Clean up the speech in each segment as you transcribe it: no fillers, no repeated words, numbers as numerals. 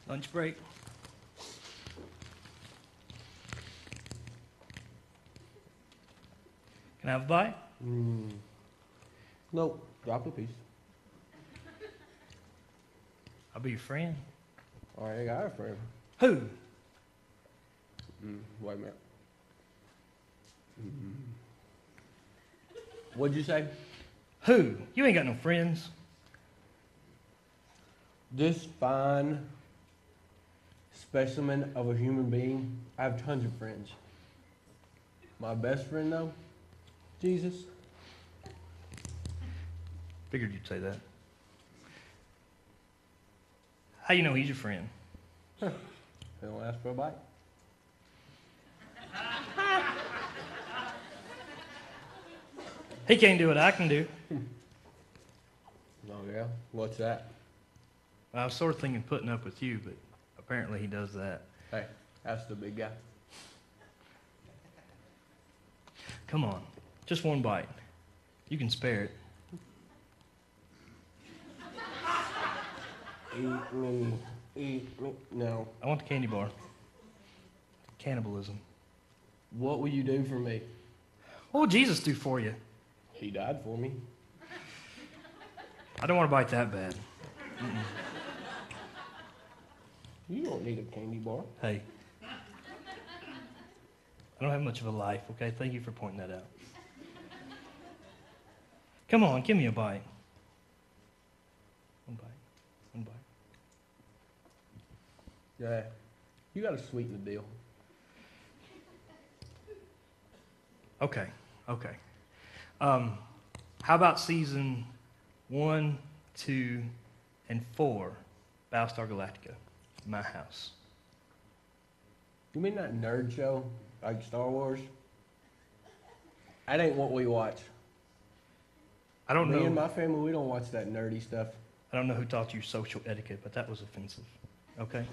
Lunch break. Can I have a bite? Nope. Drop a piece. I'll be your friend. All right, I got a friend. Who? Wait a minute. What'd you say? Who? You ain't got no friends. This fine specimen of a human being. I have tons of friends. My best friend, though, Jesus. Figured you'd say that. How you know he's your friend? They don't ask for a bite. He can't do what I can do. Oh, yeah? What's that? I was sort of thinking putting up with you, but apparently he does that. Hey, that's the big guy. Come on, just one bite. You can spare it. Eat me. Eat me. No. I want the candy bar. Cannibalism. What will you do for me? What will Jesus do for you? He died for me. I don't want to bite that bad. You don't need a candy bar. Hey. I don't have much of a life, okay? Thank you for pointing that out. Come on, give me a bite. One bite. One bite. Yeah. You gotta sweeten the deal. Okay, okay. How about season 1, 2, and 4, Battlestar Galactica, My House? You mean that nerd show, like Star Wars? That ain't what we watch. I don't Me and know. my family, we don't watch that nerdy stuff. I don't know who taught you social etiquette, but that was offensive. Okay?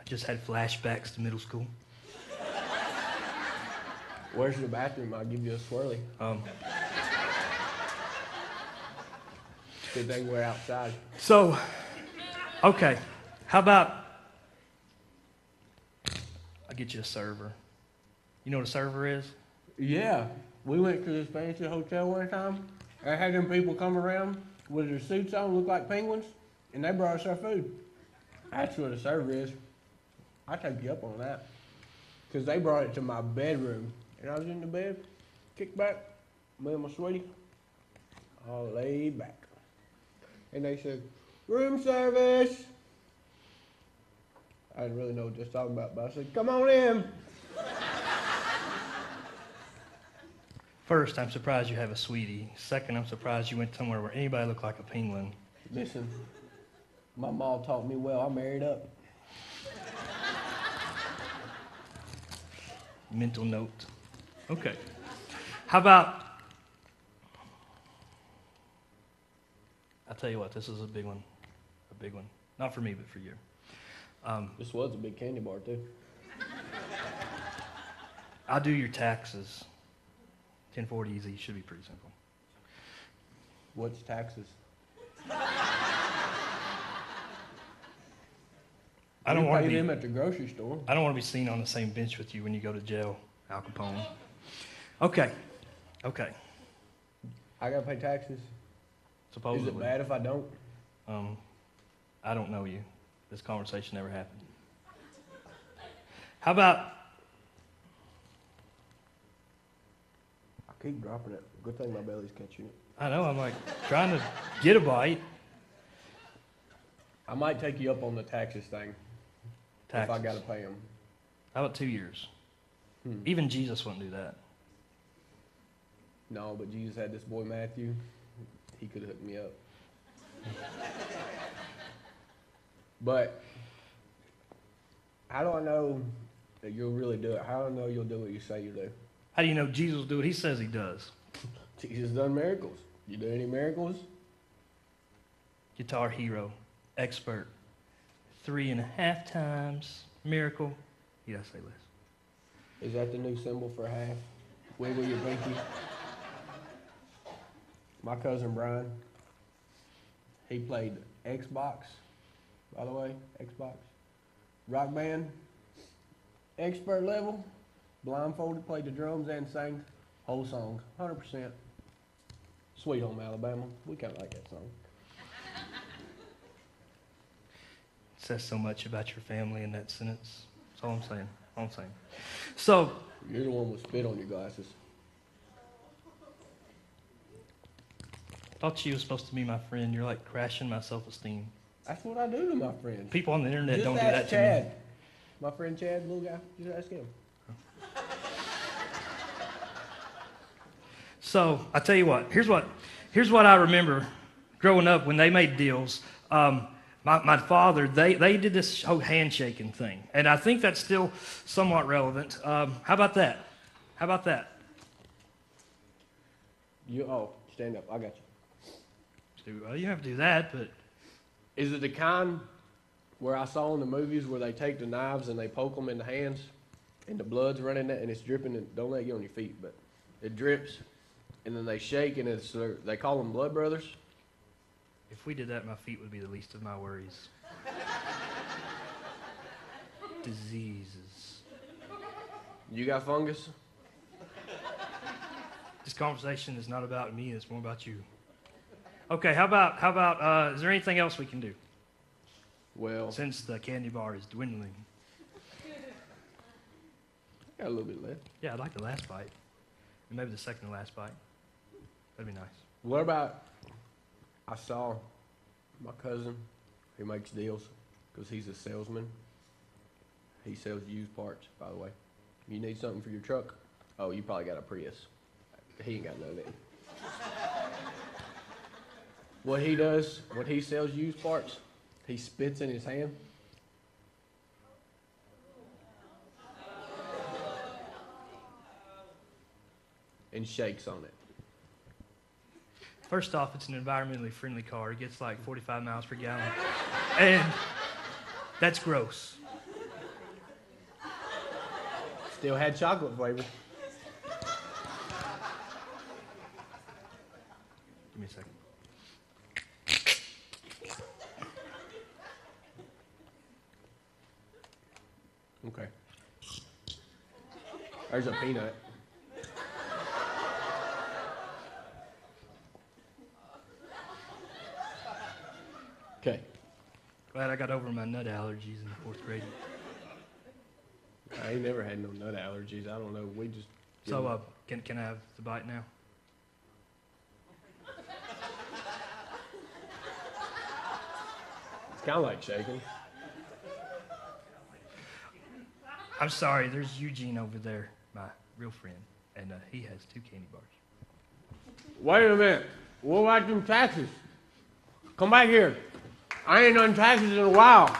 I just had flashbacks to middle school. Where's the bathroom? I'll give you a swirly. Good thing we're outside. So, okay. How about I'll get you a server. You know what a server is? Yeah, we went to this fancy hotel one time. I had them people come around with their suits on, look like penguins, and they brought us our food. That's what a server is. I'll take you up on that. Because they brought it to my bedroom, and I was in the bed, kicked back, me and my sweetie, all laid back. And they said, room service. I didn't really know what they were talking about, but I said, come on in. First, I'm surprised you have a sweetie. Second, I'm surprised you went somewhere where anybody looked like a penguin. Listen, my mom taught me well. I married up. Mental note. Okay. How about, I'll tell you what, this is a big one. A big one. Not for me, but for you. This was a big candy bar, too. I'll do your taxes. 1040 easy, should be pretty simple. What's taxes? I don't want to pay be them at the grocery store. I don't want to be seen on the same bench with you when you go to jail, Al Capone. Okay. Okay. I gotta pay taxes. Supposedly. Is it bad if I don't? I don't know you. This conversation never happened. How about I keep dropping it. Good thing my belly's catching it. I know, I'm like trying to get a bite. I might take you up on the taxes thing. Taxes. If I gotta pay them. How about 2 years? Even Jesus wouldn't do that. No, but Jesus had this boy Matthew. He could have hooked me up. But how do I know that you'll really do it? How do I know you'll do what you say you do? How do you know Jesus will do what he says he does? Jesus done miracles. You do any miracles? Guitar hero, expert, 3.5 times, miracle. You gotta say less. Is that the new symbol for half? Wiggle your pinky. My cousin Brian, he played Xbox, by the way, Xbox. Rock band, expert level, blindfolded, played the drums and sang whole song, 100%. Sweet Home Alabama, we kind of like that song. It says so much about your family in that sentence. That's all I'm saying. All I'm saying. So, You're the one with spit on your glasses. thought you was supposed to be my friend. You're like crashing my self-esteem. That's what I do to my friends. People on the internet Just don't do ask that Chad. to me. My friend Chad, little guy, just ask him. So I tell you what. Here's what I remember growing up when they made deals. My father, they did this whole handshaking thing, and I think that's still somewhat relevant. How about that? How about that? Stand up. I got you. Well, you don't have to do that, but Is it the kind where I saw in the movies where they take the knives and they poke them in the hands and the blood's running and it's dripping? And don't let it get on your feet, but it drips, and then they shake and they call them blood brothers. if we did that, my feet would be the least of my worries. Diseases. You got fungus? This conversation is not about me, it's more about you. Okay, how about, is there anything else we can do? Well, Since the candy bar is dwindling. got a little bit left. Yeah, I'd like the last bite. And maybe the second to last bite. That'd be nice. What about, I saw my cousin, he makes deals because he's a salesman. He sells used parts, by the way. You need something for your truck? Oh, you probably got a Prius. He ain't got none of that. What he does, when he sells used parts, he spits in his hand. And shakes on it. First off, it's an environmentally friendly car. It gets like 45 miles per gallon. And that's gross. Still had chocolate flavor. Give me a second. Okay. There's a peanut. Okay. Glad I got over my nut allergies in the 4th grade. I ain't never had no nut allergies. I don't know. We just. So, can I have the bite now? It's kind of like shaking. I'm sorry, there's Eugene over there, my real friend, and he has 2 candy bars. Wait a minute. What about them taxes? Come back here. I ain't done taxes in a while.